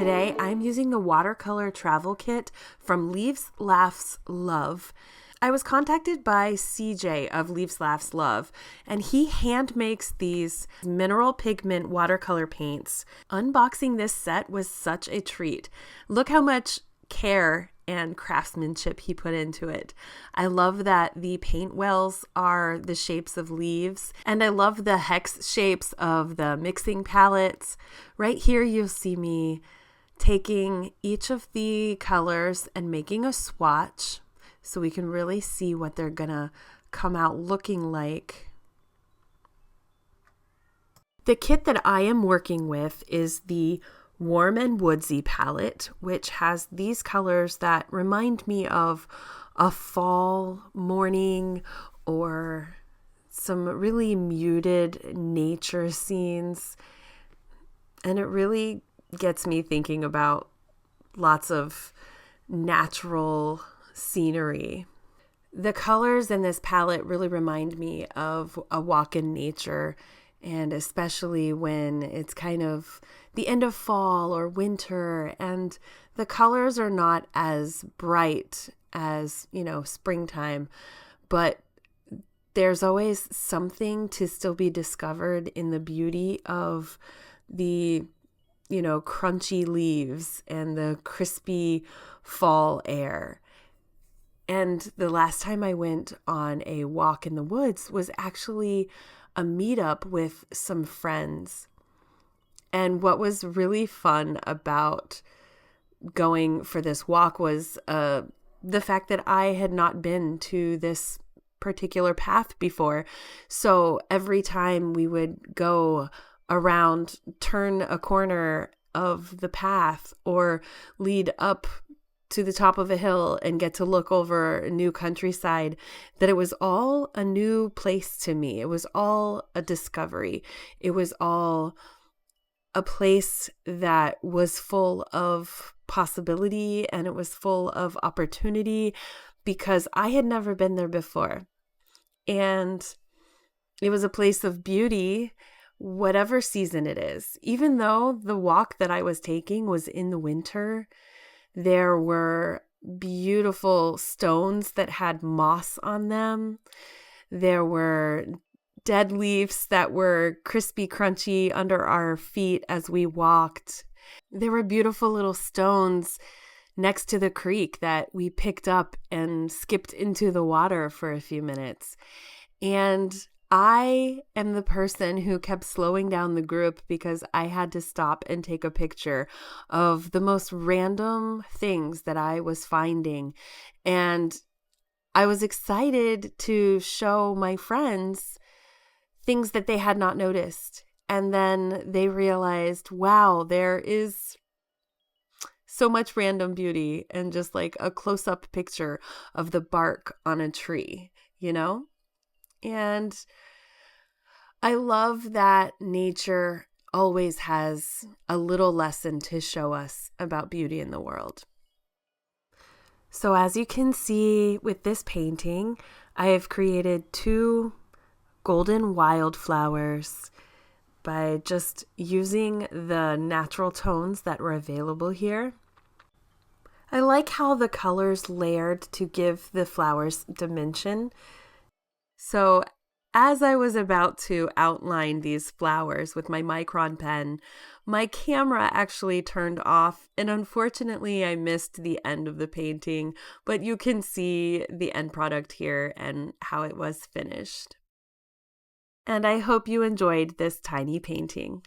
Today I'm using the watercolor travel kit from Leaves Laughs Love. I was contacted by CJ of Leaves Laughs Love, and he hand makes these mineral pigment watercolor paints. Unboxing this set was such a treat. Look how much care and craftsmanship he put into it. I love that the paint wells are the shapes of leaves, and I love the hex shapes of the mixing palettes. Right here you'll see me taking each of the colors and making a swatch so we can really see what they're gonna come out looking like. The kit that I am working with is the Warm and Woodsy palette, which has these colors that remind me of a fall morning or some really muted nature scenes. And it really gets me thinking about lots of natural scenery. The colors in this palette really remind me of a walk in nature, and especially when it's kind of the end of fall or winter and the colors are not as bright as, springtime, but there's always something to still be discovered in the beauty of the, crunchy leaves and the crispy fall air. And the last time I went on a walk in the woods was actually a meetup with some friends. And what was really fun about going for this walk was the fact that I had not been to this particular path before. So every time we would go around, turn a corner of the path or lead up to the top of a hill and get to look over a new countryside, that it was all a new place to me. It was all a discovery. It was all a place that was full of possibility and it was full of opportunity because I had never been there before. And it was a place of beauty, whatever season it is. Even though the walk that I was taking was in the winter, there were beautiful stones that had moss on them. There were dead leaves that were crispy, crunchy under our feet as we walked. There were beautiful little stones next to the creek that we picked up and skipped into the water for a few minutes. And I am the person who kept slowing down the group because I had to stop and take a picture of the most random things that I was finding. And I was excited to show my friends things that they had not noticed. And then they realized, wow, there is so much random beauty and just like a close-up picture of the bark on a tree, And I love that nature always has a little lesson to show us about beauty in the world. So as you can see with this painting, I have created 2 golden wildflowers by just using the natural tones that were available here. I like how the colors layered to give the flowers dimension. So as I was about to outline these flowers with my micron pen, my camera actually turned off, and unfortunately I missed the end of the painting, but you can see the end product here and how it was finished. And I hope you enjoyed this tiny painting.